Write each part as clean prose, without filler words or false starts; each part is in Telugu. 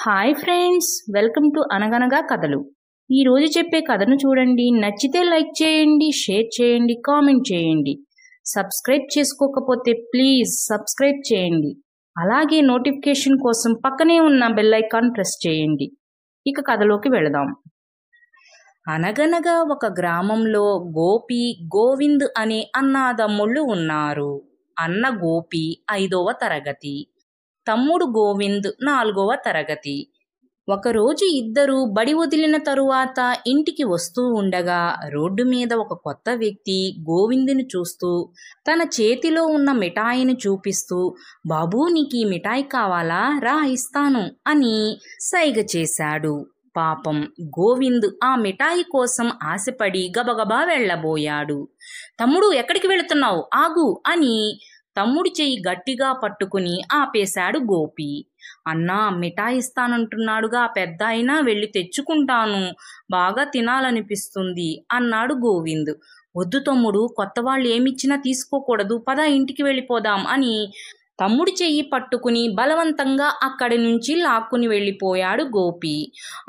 హాయ్ ఫ్రెండ్స్, వెల్కమ్ టు అనగనగా కథలు. ఈరోజు చెప్పే కథను చూడండి. నచ్చితే లైక్ చేయండి, షేర్ చేయండి, కామెంట్ చేయండి. సబ్స్క్రైబ్ చేసుకోకపోతే ప్లీజ్ సబ్స్క్రైబ్ చేయండి. అలాగే నోటిఫికేషన్ కోసం పక్కనే ఉన్న బెల్ ఐకాన్ ప్రెస్ చేయండి. ఇక కథలోకి వెళదాం. అనగనగా ఒక గ్రామంలో గోపి, గోవింద్ అనే అన్నదమ్ముళ్ళు ఉన్నారు. అన్న గోపి 5వ తరగతి, తమ్ముడు గోవింద్ 4వ తరగతి. ఒకరోజు ఇద్దరు బడి వదిలిన తరువాత ఇంటికి వస్తూ ఉండగా రోడ్డు మీద ఒక కొత్త వ్యక్తి గోవిందుని చూస్తూ తన చేతిలో ఉన్న మిఠాయిని చూపిస్తూ, బాబూ నీకు ఈ మిఠాయి కావాలా, రా ఇస్తాను అని సైగ చేశాడు. పాపం గోవింద్ ఆ మిఠాయి కోసం ఆశపడి గబగబా వెళ్ళబోయాడు. తమ్ముడు ఎక్కడికి వెళుతున్నావు, ఆగు అని తమ్ముడి చెయ్యి గట్టిగా పట్టుకుని ఆపేశాడు గోపి. అన్నా, మిఠాయి ఇస్తానంటున్నాడుగా పెద్ద అయినా, వెళ్ళి తెచ్చుకుంటాను, బాగా తినాలనిపిస్తుంది అన్నాడు గోవింద్. వద్దు తమ్ముడు, కొత్త వాళ్ళు ఏమిచ్చినా తీసుకోకూడదు, పద ఇంటికి వెళ్ళిపోదాం అని తమ్ముడి చెయ్యి పట్టుకుని బలవంతంగా అక్కడి నుంచి లాక్కుని వెళ్ళిపోయాడు గోపి.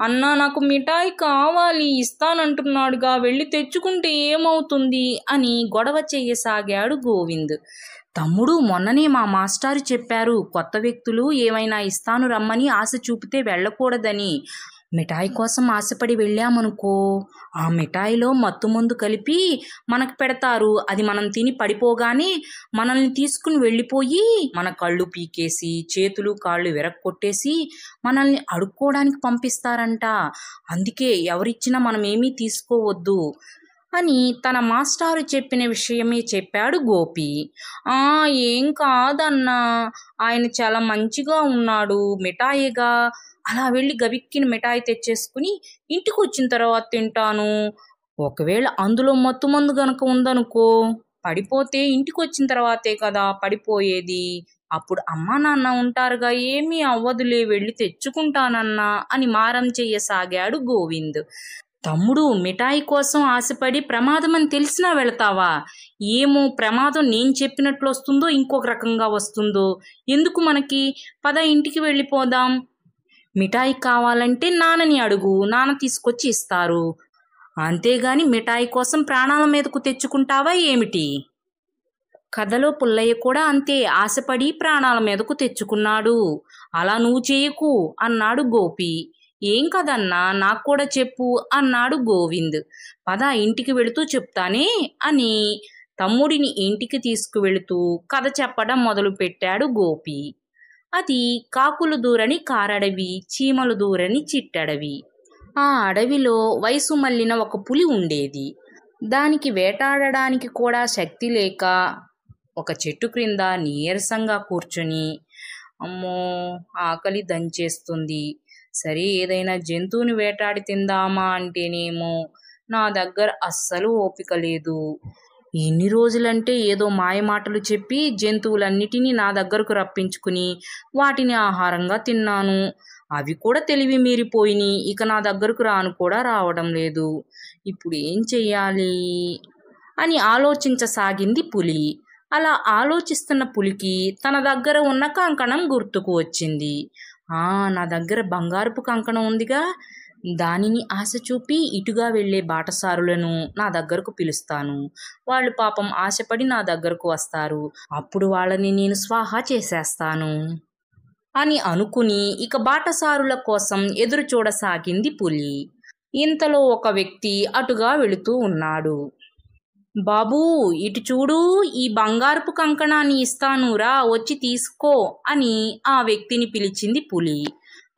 అన్నా, నాకు మిఠాయి కావాలి, ఇస్తానంటున్నాడుగా, వెళ్ళి తెచ్చుకుంటే ఏమవుతుంది అని గొడవ చెయ్యసాగాడు గోవింద్. తమ్ముడు, మొన్ననే మా మాస్టారు చెప్పారు, కొత్త వ్యక్తులు ఏమైనా ఇస్తాను రమ్మని ఆశ చూపితే వెళ్ళకూడదని. మిఠాయి కోసం ఆశపడి వెళ్ళామనుకో, ఆ మిఠాయిలో మత్తుమందు కలిపి మనకు పెడతారు. అది మనం తిని పడిపోగానే మనల్ని తీసుకుని వెళ్ళిపోయి మన కళ్ళు పీకేసి చేతులు కాళ్ళు విరక్కొట్టేసి మనల్ని అడుక్కోవడానికి పంపిస్తారంట. అందుకే ఎవరిచ్చినా మనం ఏమీ తీసుకోవద్దు అని తన మాస్టారు చెప్పిన విషయమే చెప్పాడు గోపి. ఏం కాదన్నా, ఆయన చాలా మంచిగా ఉన్నాడు, మిఠాయిగా, అలా వెళ్ళి గబిక్కిన మిఠాయి తెచ్చేసుకుని ఇంటికి వచ్చిన తర్వాత తింటాను. ఒకవేళ అందులో మత్తుమందు గనక ఉందనుకో, పడిపోతే ఇంటికి వచ్చిన తర్వాతే కదా పడిపోయేది, అప్పుడు అమ్మా నాన్న ఉంటారుగా, ఏమీ అవ్వదులే, వెళ్ళి తెచ్చుకుంటానన్నా అని మారం చెయ్యసాగాడు గోవింద్. తమ్ముడు, మిఠాయి కోసం ఆశపడి ప్రమాదం అని తెలిసినా వెళతావా? ఏమో, ప్రమాదం నేను చెప్పినట్లు వస్తుందో ఇంకొక రకంగా వస్తుందో, ఎందుకు మనకి, పద ఇంటికి వెళ్ళిపోదాం. మిఠాయి కావాలంటే నాన్నని అడుగు, నాన్న తీసుకొచ్చి ఇస్తారు, అంతేగాని మిఠాయి కోసం ప్రాణాల మీదకు తెచ్చుకుంటావా ఏమిటి? కథలో పుల్లయ్య కూడా అంతే, ఆశపడి ప్రాణాల మీదకు తెచ్చుకున్నాడు. అలా నువ్వు చేయకు అన్నాడు గోపి. ఏం కదన్నా, నాకు కూడా చెప్పు అన్నాడు గోవింద్. పద ఇంటికి వెళుతూ చెప్తానే అని తమ్ముడిని ఇంటికి తీసుకువెళుతూ కథ చెప్పడం మొదలు పెట్టాడు గోపి. అది కాకులు దూరని కారడవి, చీమలు దూరని చిట్టడవి. ఆ అడవిలో వయసు మళ్ళిన ఒక పులి ఉండేది. దానికి వేటాడడానికి కూడా శక్తి లేక ఒక చెట్టు క్రింద నీరసంగా కూర్చొని, అమ్మో ఆకలి దంచేస్తుంది, సరే ఏదైనా జంతువుని వేటాడి తిందామా అంటేనేమో నా దగ్గర అస్సలు ఓపిక లేదు. ఎన్ని రోజులంటే ఏదో మాయమాటలు చెప్పి జంతువులన్నిటినీ నా దగ్గరకు రప్పించుకుని వాటిని ఆహారంగా తిన్నాను. అవి కూడా తెలివి మీరిపోయినాయి, ఇక నా దగ్గరకు రాను కూడా రావడం లేదు. ఇప్పుడు ఏం చెయ్యాలి అని ఆలోచించసాగింది పులి. అలా ఆలోచిస్తున్న పులికి తన దగ్గర ఉన్న కంకణం గుర్తుకు వచ్చింది. నా దగ్గర బంగారపు కంకణం ఉందిగా, దానిని ఆశ చూపి ఇటుగా వెళ్ళే బాటసారులను నా దగ్గరకు పిలుస్తాను, వాళ్ళు పాపం ఆశపడి నా దగ్గరకు వస్తారు, అప్పుడు వాళ్ళని నేను స్వాహా చేసేస్తాను అని అనుకుని ఇక బాటసారుల కోసం ఎదురు చూడసాగింది పులి. ఇంతలో ఒక వ్యక్తి అటుగా వెళుతూ ఉన్నాడు. బాబూ, ఇటు చూడు, ఈ బంగారపు కంకణాన్ని ఇస్తాను, రా వచ్చి తీసుకో అని ఆ వ్యక్తిని పిలిచింది పులి.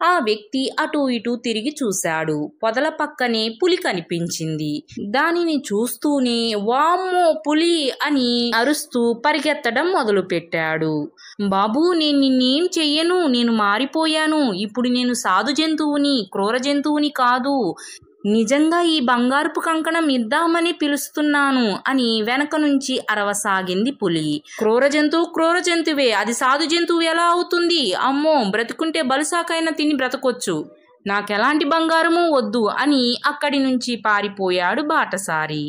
ఆ వ్యక్తి అటు ఇటు తిరిగి చూశాడు. పొదల పక్కనే పులి కనిపించింది. దానిని చూస్తూనే వామ్మో పులి అని అరుస్తూ పరిగెత్తడం మొదలు పెట్టాడు. బాబూ, నేను నిన్నేం చెయ్యను, నేను మారిపోయాను, ఇప్పుడు నేను సాధు జంతువుని, క్రూర జంతువుని కాదు, నిజంగా ఈ బంగారపు కంకణం ఇద్దామని పిలుస్తున్నాను అని వెనక నుంచి అరవసాగింది పులి. క్రూర జంతువే, అది సాధు జంతువు ఎలా అవుతుంది? అమ్మో, బ్రతుకుంటే బలుసాకైనా తిని బ్రతకొచ్చు, నాకెలాంటి బంగారము వద్దు అని అక్కడి నుంచి పారిపోయాడు బాటసారి.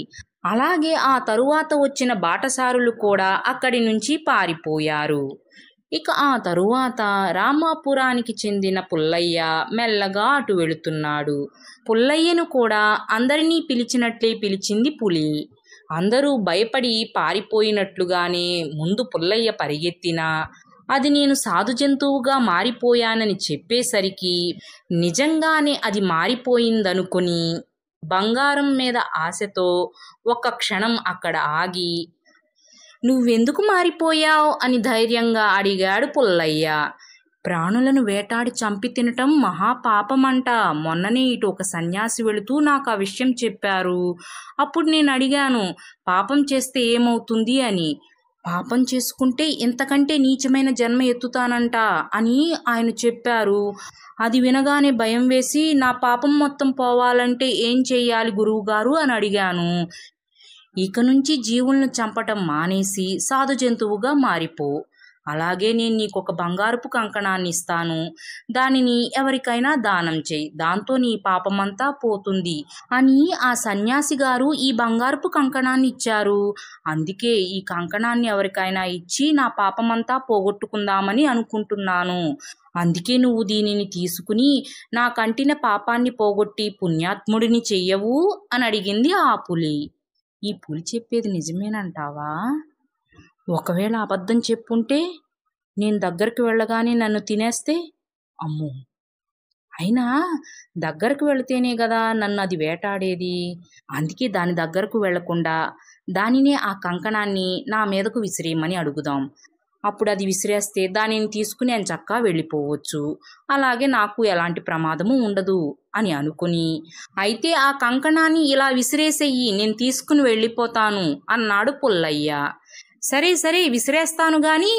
అలాగే ఆ తరువాత వచ్చిన బాటసారులు కూడా అక్కడి నుంచి పారిపోయారు. ఇక ఆ తరువాత రామాపురానికి చెందిన పుల్లయ్య మెల్లగా అటు వెళుతున్నాడు. పుల్లయ్యను కూడా అందరినీ పిలిచినట్లే పిలిచింది పులి. అందరూ భయపడి పారిపోయినట్లుగానే ముందు పుల్లయ్య పరిగెత్తినా అది నేను సాధు జంతువుగా మారిపోయానని చెప్పేసరికి నిజంగానే అది మారిపోయిందనుకుని బంగారం మీద ఆశతో ఒక్క క్షణం అక్కడ ఆగి, నువ్వెందుకు మారిపోయావు అని ధైర్యంగా అడిగాడు పుల్లయ్య. ప్రాణులను వేటాడి చంపి తినటం మహాపాపమంట. మొన్ననే ఇటు ఒక సన్యాసి వెళుతూ నాకు ఆ విషయం చెప్పారు. అప్పుడు నేను అడిగాను, పాపం చేస్తే ఏమవుతుంది అని. పాపం చేసుకుంటే ఇంతకంటే నీచమైన జన్మ ఎత్తుతానంట అని ఆయన చెప్పారు. అది వినగానే భయం వేసి నా పాపం మొత్తం పోవాలంటే ఏం చెయ్యాలి గురువుగారు అని అడిగాను. ఇక నుంచి జీవులను చంపటం మానేసి సాధు జంతువుగా మారిపో. అలాగే నేను నీకు ఒక బంగారపు కంకణాన్ని ఇస్తాను. దానిని ఎవరికైనా దానం చేయి. దాంతో నీ పాపమంతా పోతుంది అని ఆ సన్యాసి గారు ఈ బంగారపు కంకణాన్ని ఇచ్చారు. అందుకే ఈ కంకణాన్ని ఎవరికైనా ఇచ్చి నా పాపమంతా పోగొట్టుకుందామని అనుకుంటున్నాను. అందుకే నువ్వు దీనిని తీసుకుని నా కంటిన పాపాన్ని పోగొట్టి పుణ్యాత్ముడిని చెయ్యవు అని అడిగింది ఆ పులి. ఈ పులి చెప్పేది నిజమేనంటావా? ఒకవేళ అబద్ధం చెప్పుంటే నేను దగ్గరికి వెళ్ళగానే నన్ను తినేస్తే? అమ్మో, అయినా దగ్గరకు వెళితేనే కదా నన్ను అది వేటాడేది. అందుకే దాని దగ్గరకు వెళ్లకుండా దానినే ఆ కంకణాన్ని నా మీదకు విసిరేయమని అడుగుదాం. అప్పుడు అది విసిరేస్తే దానిని తీసుకుని నేను చక్కా వెళ్ళిపోవచ్చు. అలాగే నాకు ఎలాంటి ప్రమాదము ఉండదు అని అనుకుని, అయితే ఆ కంకణాన్ని ఇలా విసిరేసేయి, నేను తీసుకుని వెళ్ళిపోతాను అన్నాడు పుల్లయ్య. సరే సరే విసిరేస్తాను గాని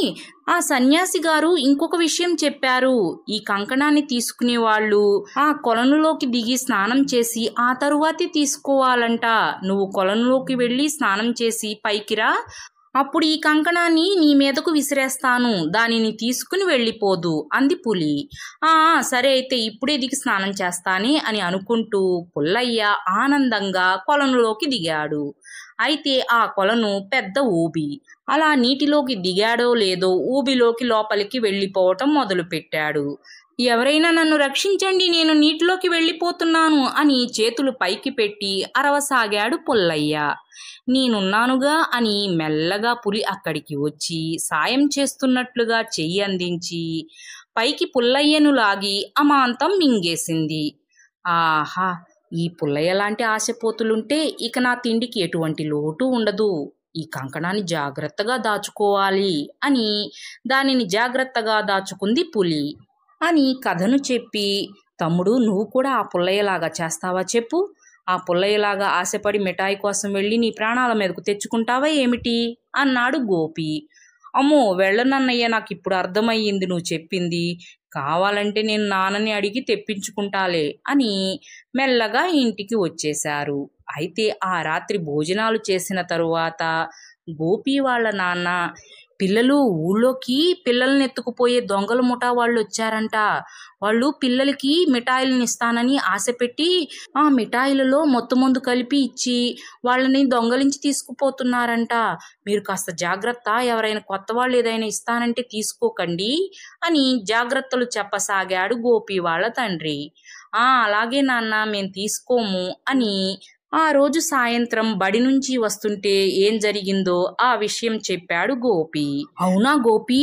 ఆ సన్యాసి గారు ఇంకొక విషయం చెప్పారు. ఈ కంకణాన్ని తీసుకునే వాళ్ళు ఆ కొలనులోకి దిగి స్నానం చేసి ఆ తరువాతే తీసుకోవాలంట. నువ్వు కొలనులోకి వెళ్ళి స్నానం చేసి పైకి రా, అప్పుడు ఈ కంకణాన్ని నీ మీదకు విసిరేస్తాను, దానిని తీసుకుని వెళ్ళిపోదు అంది పులి. సరే అయితే ఇప్పుడే దిగి స్నానం చేస్తానే అని అనుకుంటూ పుల్లయ్య ఆనందంగా కొలనులోకి దిగాడు. అయితే ఆ కొలను పెద్ద ఊబి. అలా నీటిలోకి దిగాడో లేదో ఊబిలోకి లోపలికి వెళ్ళిపోవటం మొదలుపెట్టాడు. ఎవరైనా నన్ను రక్షించండి, నేను నీటిలోకి వెళ్ళిపోతున్నాను అని చేతులు పైకి పెట్టి అరవసాగాడు పుల్లయ్య. నేనున్నానుగా అని మెల్లగా పులి అక్కడికి వచ్చి సాయం చేస్తున్నట్లుగా చెయ్యి అందించి పైకి పుల్లయ్యను లాగి అమాంతం మింగేసింది. ఆహా, ఈ పుల్లయ్య లాంటి ఆశపోతులుంటే ఇక నా తిండికి ఎటువంటి లోటు ఉండదు. ఈ కంకణాన్ని జాగ్రత్తగా దాచుకోవాలి అని దానిని జాగ్రత్తగా దాచుకుంది పులి అని కథను చెప్పి, తమ్ముడు నువ్వు కూడా ఆ పుల్లయ్యలాగా చేస్తావా చెప్పు? ఆ పుల్లయ్యలాగా ఆశపడి మిఠాయి కోసం వెళ్ళి నీ ప్రాణాల మీదకు తెచ్చుకుంటావా ఏమిటి అన్నాడు గోపి. అమ్మో వెళ్ళనన్నయ్య, నాకు ఇప్పుడు అర్థమయ్యింది నువ్వు చెప్పింది. కావాలంటే నేను నాన్నని అడిగి తెప్పించుకుంటాలే అని మెల్లగా ఇంటికి వచ్చేశారు. అయితే ఆ రాత్రి భోజనాలు చేసిన తరువాత గోపి వాళ్ళ నాన్న, పిల్లలు ఊళ్ళోకి పిల్లల్ని ఎత్తుకుపోయే దొంగల ముఠా వాళ్ళు వచ్చారంట. వాళ్ళు పిల్లలకి మిఠాయిలను ఇస్తానని ఆశపెట్టి ఆ మిఠాయిలలో మొత్తమందు కలిపి ఇచ్చి వాళ్ళని దొంగలించి తీసుకుపోతున్నారంట. మీరు కాస్త జాగ్రత్త, ఎవరైనా కొత్త వాళ్ళు ఏదైనా ఇస్తానంటే తీసుకోకండి అని జాగ్రత్తలు చెప్పసాగాడు గోపి వాళ్ళ తండ్రి. అలాగే నాన్న, మేము తీసుకోము అని ఆ రోజు సాయంత్రం బడి నుంచి వస్తుంటే ఏం జరిగిందో ఆ విషయం చెప్పాడు గోపి. అవునా గోపి,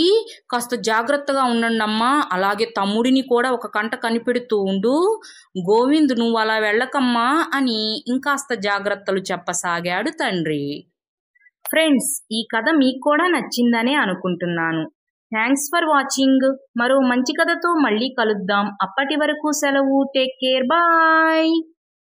కాస్త జాగ్రత్తగా ఉండండమ్మా, అలాగే తమ్ముడిని కూడా ఒక కంట కనిపెడుతూ ఉండు. గోవింద్ నువ్వు అలా వెళ్ళకమ్మా అని ఇంకాస్త జాగ్రత్తలు చెప్పసాగాడు తండ్రి. ఫ్రెండ్స్, ఈ కథ మీకు కూడా నచ్చిందనే అనుకుంటున్నాను. Thanks for watching. మరో మంచి కథతో మళ్ళీ కలుద్దాం. అప్పటి వరకు సెలవు. Take care. బాయ్.